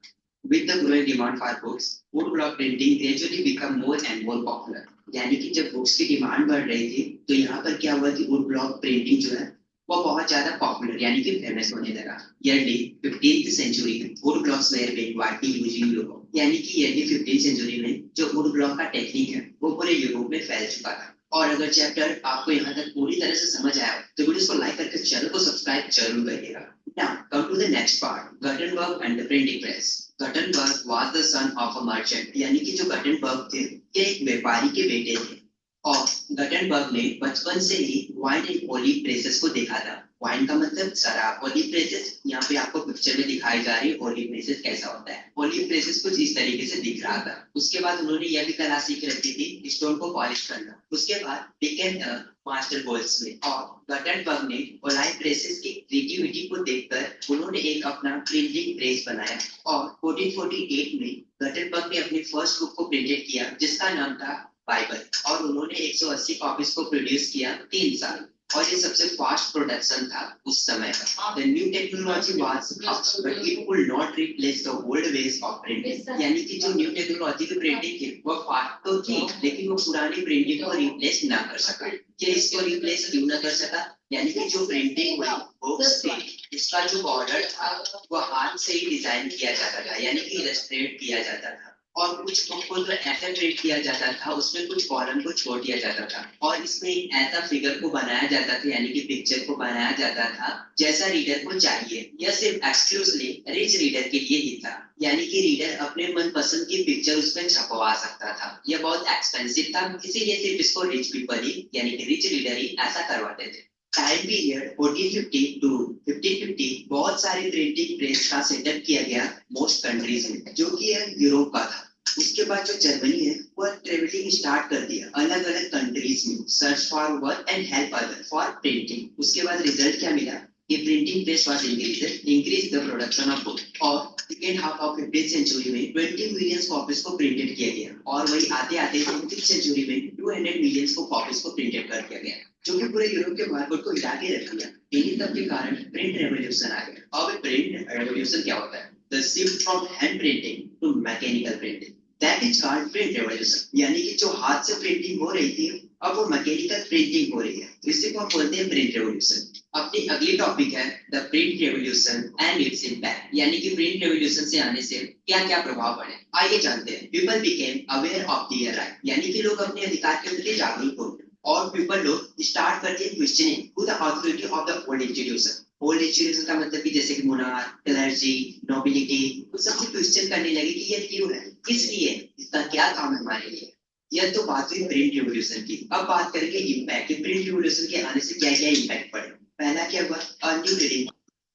With the growing demand for books, wood block printing gradually become more and more popular. यानी कि जब बुक्स की डिमांड बढ़ रही थी तो यहाँ पर क्या हुआ कि वुड ब्लॉक प्रिंटिंग जो है वो बहुत ज्यादा पॉपुलर यानी कि फेमस होने लगा। Yearly 15th century wood blocks were being widely used in Europe. यानी कि yearly 15th century में जो वुड ब्लॉक का टेक्निक है वो पूरे यूरोप में फैल चुका था। और अगर चैप्टर आपको यहाँ तक पूरी तरह से समझ आया तो वीडियो को लाइक करके चैनल को सब्सक्राइब जरूर करिएगा। Now come to the next part, Gutenberg and the printing press. Gutenberg was the son of a merchant. यानी कि जो गटनबर्ग थे ये एक व्यापारी के बेटे थे और गटनबर्ग ने बचपन से ही वाइन एंड ओलिव प्रेसेस को देखा था। वाइन का मतलब शराब, ओलिव प्रेसेस यहाँ पे आपको पिक्चर में दिखाई जा रही है ओलिव प्रेसेस कैसा होता है। ओलिव प्रेसेस कुछ इस तरीके से दिख रहा था। उसके बाद उन्होंने यह भी कला सीख रखी थी स्टोन को पॉलिश करना। उसके बाद बिकेम मास्टर गोल्ड्समिथ और गटनबर्ग ने ओलिव प्रेसेस की क्रिएटिविटी को देखकर उन्होंने एक अपना प्रिंटिंग प्रेस बनाया और 1448 में गटनबर्ग ने अपनी फर्स्ट बुक को प्रिंटेड किया जिसका नाम था बाइबल और उन्होंने 180 कॉपीज को प्रोड्यूस किया 3 साल और ये सबसे फास्ट प्रोडक्शन था उस समय का। The new technology was up, but it could not replace the old ways of printing. यानी कि जो न्यू टेक्नोलॉजी की प्रिंटिंग थी वो फास्ट तो थी लेकिन वो पुरानी प्रिंटिंग को रिप्लेस ना कर सका। ये इसको रिप्लेस क्यों ना कर सका? यानी कि जो प्रिंटिंग हुई बुक्स थी इसका जो बॉर्डर था वो हाथ से ही डिजाइन किया जाता था यानी कि इलस्ट्रेट किया जाता था और कुछ बुक को जो ऐसा प्रिंट किया जाता था उसमें कुछ कॉलम को छोड़ दिया जाता था और इसमें एक ऐसा फिगर को बनाया जाता था यानी कि पिक्चर को बनाया जाता था जैसा रीडर को चाहिए। यह सिर्फ एक्सक्लूसिवली रिच रीडर के लिए ही था यानी कि रीडर अपने मनपसंद की पिक्चर उसमें छपवा सकता था। यह बहुत एक्सपेंसिव था इसीलिए सिर्फ इसको रिच पीपल ही यानी कि रिच रीडर ही ऐसा करवाते थे। टाइम पीरियड 1450 टू 1550 बहुत सारे प्रिंटिंग प्रेस का सेटअप किया गया मोस्ट कंट्रीज में जो कि यूरोप का था। उसके बाद जो जर्मनी है वो ट्रेवलिंग स्टार्ट कर दिया अलग अलग कंट्रीज में search for work and help other for printing. उसके बाद रिजल्ट क्या मिला कि printing press was increase the production of book और second half of 15th century में 20 मिलियन कॉपीज को प्रिंटेड किया गया और वही आते आते 20th सेंचुरी में 200 मिलियन कॉपीज को प्रिंटेड कर दिया गया जो कि पूरे यूरोप के मार्केट को हिला के रख दिया। इन्हीं सब के कारण प्रिंट रेवोल्यूशन आ गया। अब प्रिंट रेवोल्यूशन क्या होता है? The shift from hand printing to mechanical printing that is called print revolution. यानी कि जो हाथ से प्रिंटिंग हो रही थी अब वो मैकेनिकल प्रिंटिंग हो रही है, इसी को हम बोलते हैं प्रिंट रेवोल्यूशन। अपनी अगली टॉपिक है the print revolution and it's impact यानी कि प्रिंट रेवोल्यूशन से आने से क्या क्या प्रभाव पड़े। आइए जानते हैं। People became aware of their right यानी कि लोग अपने अधिकार के प्रति जागरूक हो गए और पीपल लोग स्टार्ट करते हैं questioning to the authority of the old institution. Old institution का मतलब कि जैसे कि मोनार्क, क्लर्जी, नोबिलिटी तो सबसे क्वेश्चन करने लगे कि ये क्यों है, किस लिए, इसका क्या काम है हमारे लिए। यह तो बात हुई प्रिंट रिवोल्यूशन की। अब बात करेंगे इम्पैक्ट कि प्रिंट रिवोल्यूशन के आने से क्या क्या इम्पैक्ट पड़े। पहला क्या हुआ? अ न्यू रीडिंग,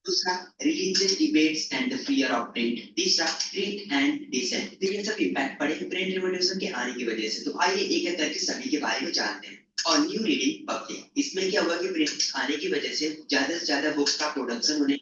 दूसरा religious debates and the fear of print, तीसरा प्रिंट एंड डिसेंट। तो ये सब इम्पैक्ट पड़े प्रिंट रिवोल्यूशन के आने की वजह से। तो आइए एक एक करके सभी के बारे में जानते हैं। और न्यू रीडिंग पब्लिक, इसमें क्या हुआ कि प्रिंट आने की वजह से ज्यादा बुक्स का प्रोडक्शन होने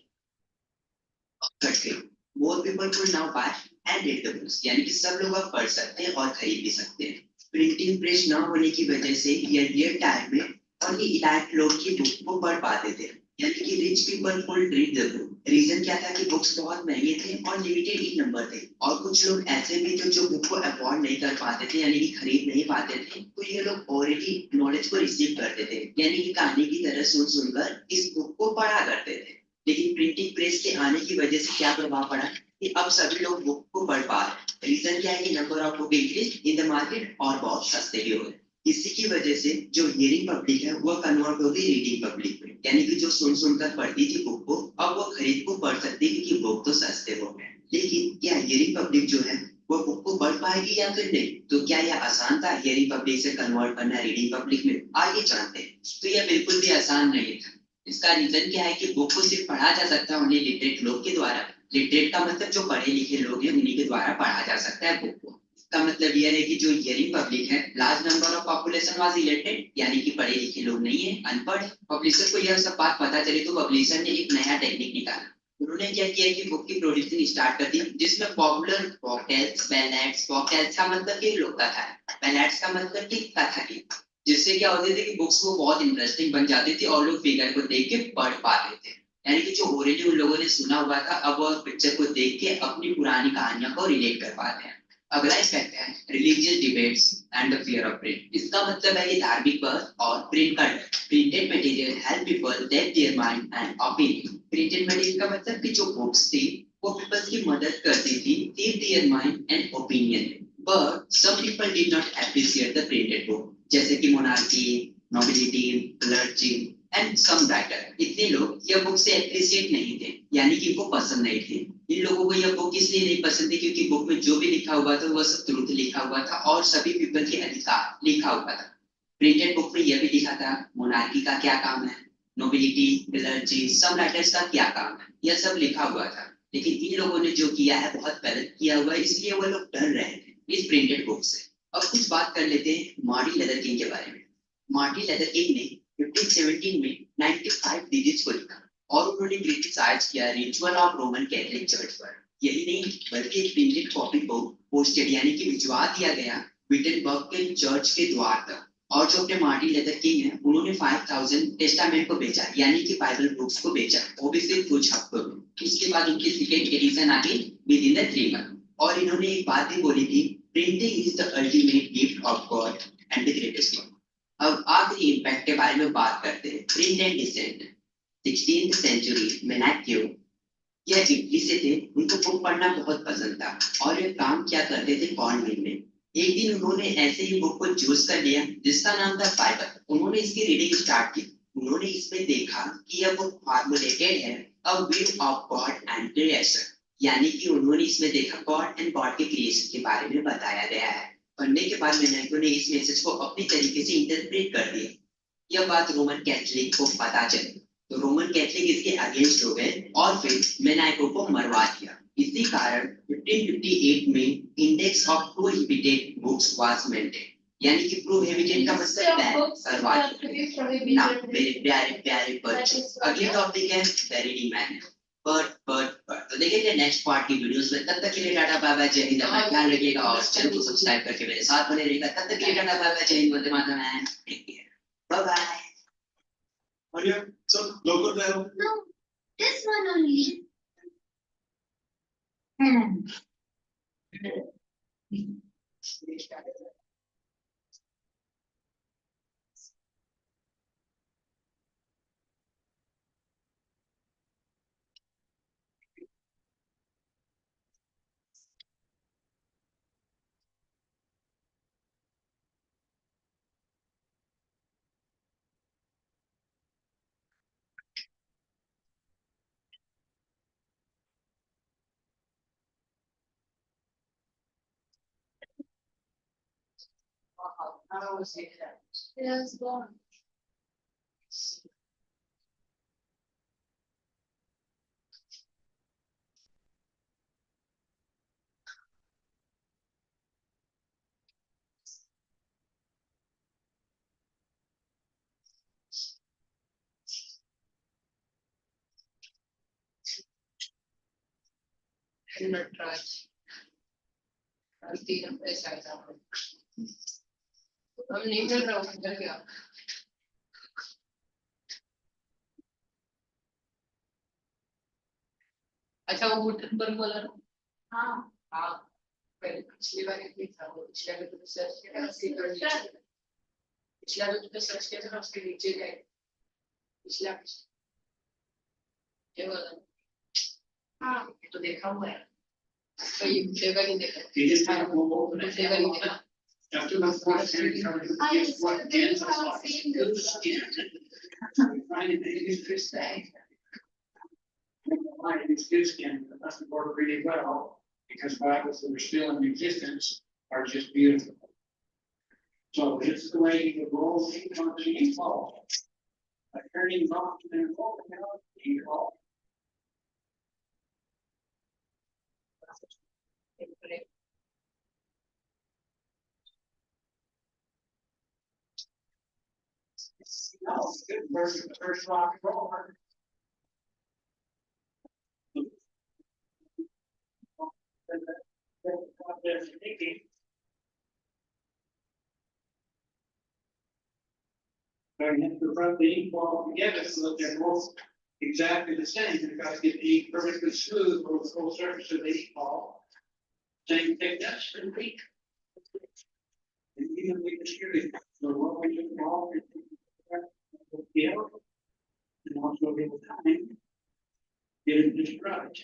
घट गई। More people could now buy and read the books, यानी कि सब लोग अब पढ़ सकते हैं और खरीद भी सकते हैं। प्रिंटिंग प्रेस ना होने की वजह से ये टाइम में और इलाइट लोग की बुक को पढ़ पाते थे, यानी कि rich people could read the book. Reason क्या था कि बुक्स बहुत महंगे थे और लिमिटेड इन नंबर थे, और कुछ लोग ऐसे भी थे जो बुक को अफोर्ड नहीं कर पाते थे, यानी कि खरीद नहीं पाते थे, तो ये लोग ऑलरेडी नॉलेज को रिसीव करते थे, यानी कि कहानी की तरह सुन सुनकर इस बुक को पढ़ा करते थे। लेकिन प्रिंटिंग प्रेस के आने की वजह से क्या प्रभाव पड़ा कि अब सभी लोग बुक को पढ़ पा रहे। रीजन क्या है कि number of book increase in the market और बहुत सस्ते भी हो गए। इसी की वजह से जो हियरिंग पब्लिक है वो कन्वर्ट हो गई रीडिंग पब्लिक में, यानी कि जो सुन सुनकर पढ़ती थी बुक को अब वो खरीद को पढ़ सकती थी क्योंकि बुक तो सस्ते हो गए। लेकिन क्या हियरिंग पब्लिक जो है वो बुक को पढ़ पाएगी या फिर नहीं? तो क्या यह आसान था हियरिंग पब्लिक से कन्वर्ट करना रीडिंग पब्लिक में? आगे जानते हैं। तो यह बिल्कुल भी आसान नहीं था। इसका रीजन क्या है कि बुक को सिर्फ पढ़ा जा सकता है उन्हीं लिटरेट लोग के द्वारा। लिटरेट का मतलब जो पढ़े लिखे लोग हैं उन्हीं के द्वारा पढ़ा जा सकता है बुक को। इसका मतलब यह है कि जो हियरिंग पब्लिक है, large number of population was elected, यानी कि पढ़े लिखे लोग नहीं है, अनपढ़। पब्लिशर को यह सब बात पता चली तो पब्लिशर ने एक नया टेक्निक निकाला। उन्होंने क्या किया कि बुक की प्रोड्यूसिंग स्टार्ट कर दी, जिसमें पॉपुलर वोकल्स, बैलेट्स, वोकल्स का मतलब कि लोक कथा है, बैलेट्स का मतलब कि कथा की, जिससे क्या होते थे कि बुक्स वो बहुत इंटरेस्टिंग बन जाती थी और लोग फिगर को देख के पढ़ पाते थे। यानी कि जो ओरिजिनल उन लोगों ने सुना हुआ था अब वो पिक्चर को देख के अपनी पुरानी कहानियों को रिलेट कर पाते हैं। अगला इफेक्ट है religious debates and the fear of print. इसका मतलब है कि धार्मिक बहस और प्रिंट का डर। Printed material help people develop their mind and opinion. Printed material का मतलब कि जो बुक्स थी वो पीपल्स की मदद करती थी develop their mind and opinion. But some people did not appreciate the printed book, जैसे कि monarchy, nobility, clergy and some writer. इतने लोग यह बुक से एप्रिशिएट नहीं थे, यानी कि वो पसंद नहीं थे। इन लोगों को यह बुक इसलिए नहीं पसंद थी क्योंकि बुक में जो भी लिखा हुआ था वह सब ट्रूथ लिखा हुआ था और सभी पीपल के अधिकार लिखा हुआ था। प्रिंटेड बुक में यह भी लिखा था मोनार्की का क्या काम है, नोबिलिटी, क्लर्जी, सम राइटर्स का क्या काम है, यह सब लिखा हुआ था। लेकिन इन लोगों ने जो किया है बहुत गलत किया हुआ है, इसलिए वो लोग डर रहे थे इस प्रिंटेड बुक से। अब कुछ बात कर लेते हैं मार्टिन लूथर किंग के बारे में। मार्टिन लूथर किंग ने 1517 में 95 थीसिस को लिखा और उन्होंने क्रिटिसाइज किया ritual of Roman Catholic church पर। यही नहीं बल्कि एक प्रिंटेड कॉपी को पोस्टेड यानी कि भिजवा दिया गया विटनबर्ग के चर्च के द्वार तक। और जो अपने मार्टिन लूथर किंग है उन्होंने 5000 टेस्टामेंट को बेचा, यानी कि बाइबल बुक्स को बेचा, वो भी सिर्फ कुछ हफ्तों में। उसके बाद उनकी सेकेंड एडिशन आ गई विद इन द 3 मंथ। और इन्होंने एक बात भी बोली थी, printing is the ultimate gift of God and the greatest one. अब आखिरी इम्पैक्ट के बारे में बात करते हैं, print and dissent. 16th century में मैथ्यू, यह इटली से थे, उनको बुक पढ़ना बहुत पसंद था और ये काम क्या करते थे कॉर्न मिल में। एक दिन उन्होंने ऐसे ही बुक को चूज कर लिया जिसका नाम था बाइबल। उन्होंने इसकी रीडिंग स्टार्ट की। उन्होंने इसमें देखा कि यह बुक फॉर्मुलेटेड है a view of God and creation, यानी कि उन्होंने इसमें देखा गॉड एंड गॉड के क्रिएशन के बारे में बताया गया है। पढ़ने के बाद मैनाइको ने इस मैसेज को अपनी तरीके से इंटरप्रेट कर दिया। यह बात रोमन कैथोलिक को पता चली तो रोमन कैथोलिक इसके अगेंस्ट हो गए और फिर मेनाइको को मरवा दिया। इसी कारण 1558 में index of prohibited books was maintain, यानी कि प्रोहिबिटेड का मतलब बैन करवा दिया। ना मेरे प्यारे प्यारे बच्चों, अगली टॉपिक है वेरी मैन। पर तो देखेंगे नेक्स्ट पार्ट की वीडियोस में। तब तक के लिए टाटा बाय बाय, जय हिंद, अपना ख्याल रखिएगा और चैनल को सब्सक्राइब करके मेरे साथ बने रहिएगा। तब तक के लिए टाटा बाय बाय, जय हिंद, वंदे मातरम and take care, bye bye. Maria, so logo there. No, this one only. Yes, gone. Nataraj तीन ऐसा ऐसा हम नहीं मिल रहा हूँ इधर क्या अच्छा वो गुटनबर्ग वाला ना? हाँ हाँ पहले पिछली बार एक भी था वो पिछला भी तो सर्च किया था उसके नीचे पिछला भी तो सर्च किया था उसके नीचे गए पिछला ये वाला हाँ ये तो देखा हुआ है तो ये देगा नहीं देखा He just kind of move over. देगा नहीं देखा After the first year, he covered I his what still ends have up seen this. Find it, it's just saying. Find his good skin, that doesn't work really well, because Bibles that are still in existence are just beautiful. So this is the way you roll things on the fall. By turning rock and rolling out the fall. No, good first rock and roller. And you have to rub the ink ball together so that they're both exactly the same. You've got to get the ink perfectly smooth over the whole surface of the ink ball. Same thing, that's pretty weak. And even we distribute, so what we do wrong is feel and also give time. Get it just right.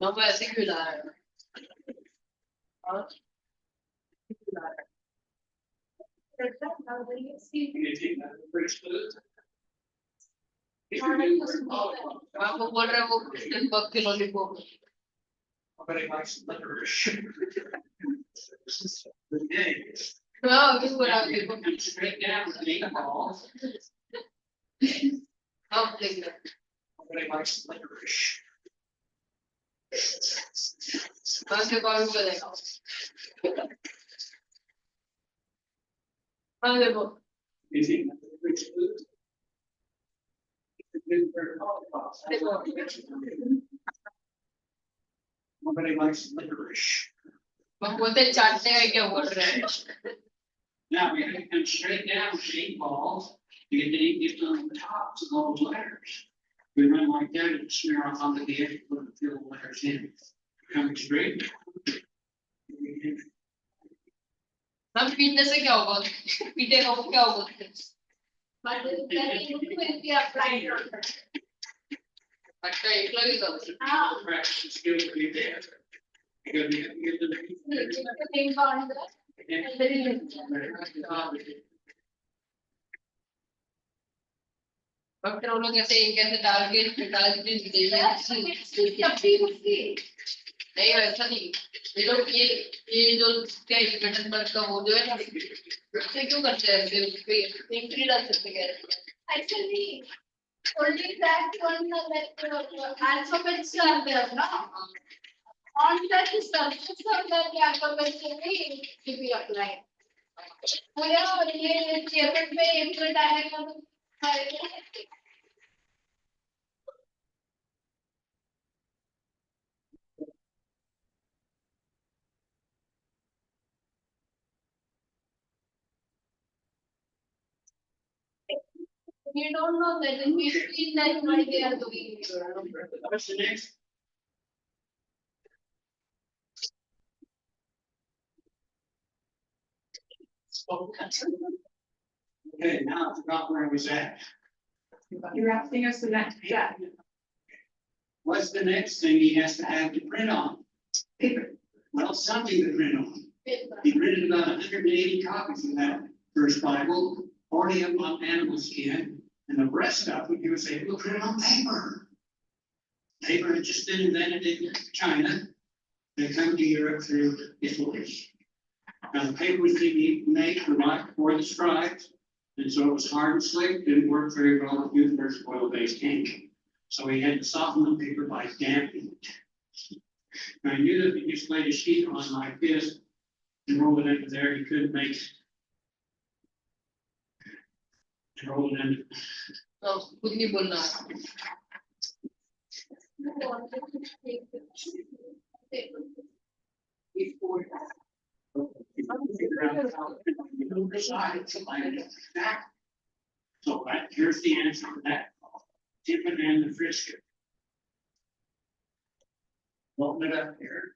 no मैं ऐसे क्यों ला रहा हूँ हाँ You take that pretty smooth. आप वो बोल रहे हैं वो गुटनबर्ग के lollipop Nobody likes licorice. Okay. हाँ अभी बोला अभी को Come straight down with the ink ball. हाँ देख लो Nobody likes licorice. हाँ से कॉल करेगा हाँ देखो You take that pretty smooth. Nobody likes licorice. मैं बोलते चाटने का क्या बोल रहे हैं Now we have to come straight down with the ink balls to get the ink just on the tops of those letters. We run like that and smear off onto the edge, put the fill letters in. Coming straight. हम पीटने से क्या होगा पीटे का क्या होगा but then you will be applied on that. अच्छा एक लगेगा Ah, Practice the skills that you did. Because you get you the. put ink on the, and then you. Doctor वो लोग ऐसे कैसे डाल के नहीं वैसा नहीं ये लोग ये जो क्या गुटनबर्ग का वो जो है ना उससे क्यों करते हैं ऐसे उस पे इंक नहीं डाल सकते क्या Actually, only that one that alphabets are there, no? On that surface of that alphabet only to be applied. पूरा ये पेपर पे इंक डालेगा तो we don't know that we feel that why they are doing it. What's the next? Okay, now I forgot where I was at. You're asking us the next, yeah. What's the next thing he has to have to print on? Paper. Well, something to print on. Paper. He printed about 180 copies of that first Bible, 40 of them on animal skin, and the rest of it, he would say, we'll print it on paper. Paper had just been invented in China. They come to Europe through Italy. Now, the paper was being made for the scribes, and so it was hard and slick, didn't work very well with Gutenberg's oil-based ink. So he had to soften the paper by damping it. Now, I knew that if he just laid a sheet on like this and rolled it into there, he couldn't make. And roll it into. खुद नहीं बोलना Before Figure out how you decide to land it exactly. So right, here's the answer to that. Tippin and the Frisco. Open it up here.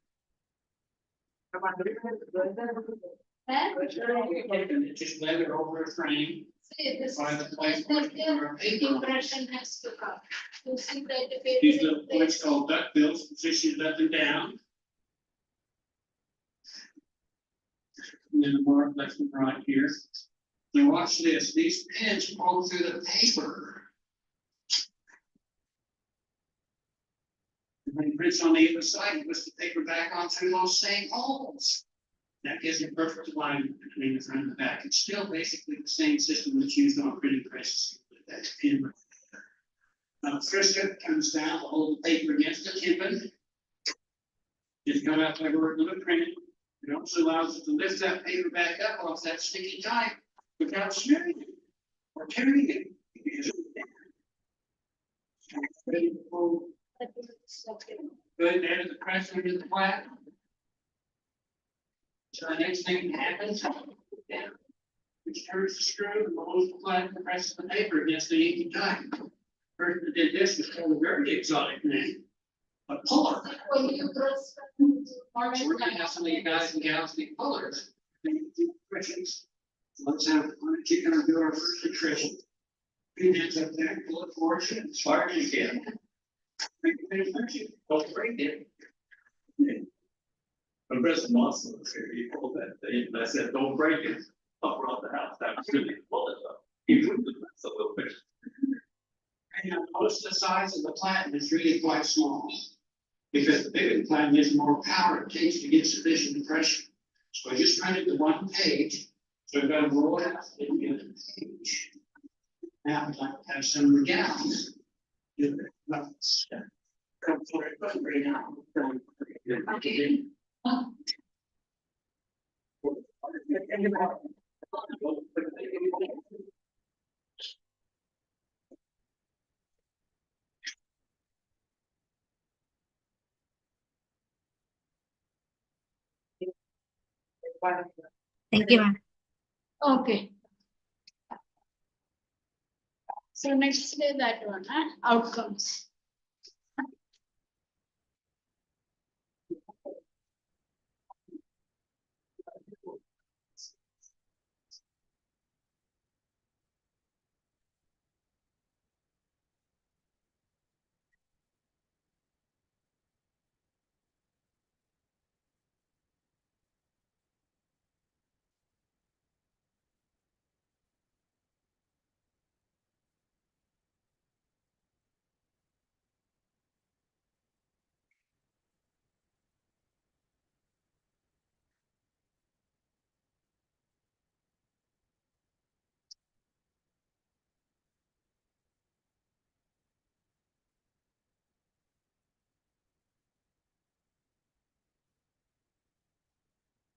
And it just lay it over a frame. See, this By the is place like where the paper. impression has to come. You see that the These paper little is points placed. called duckbills, position it up and down. And then the mark left and right here. Now watch this, these pins pull through the paper. And when it prints on the other side, it puts the paper back on through those same holes. That gives a perfect alignment between the front and the back. It's still basically the same system that's used on printing presses. That's pin. Now, first it comes down, to hold the paper against the tippin. Just come out like we're gonna print it. It also allows us to lift that paper back up off that sticky type without smearing it or tearing it. Ready to fold. Good, add the pressure into the flat. So the next thing that happens, which turns the screw and blows the flat and presses the paper against the inky type. Person that did this was called a very exotic name, a puller. When you press. We're gonna have some of you guys and gals be pullers. Questions? Let's have, let's keep gonna do our first nutrition. Two hands up there, pull it forward, and as far as you can. Don't break it. When President Monson was here, he pulled that thing, and I said, don't break it, up around the house, that was really pull it up. He moved it a little bit. And most of the size of the platen is really quite small. Because the bigger the platen is, the more power it takes to get sufficient pressure. So I just printed the one page, so I've got to roll it out and get a page. Now I'd like to have some regals. Come for it, but right now. Okay. Thank you, ma'am. Okay. So next day that one, outcomes.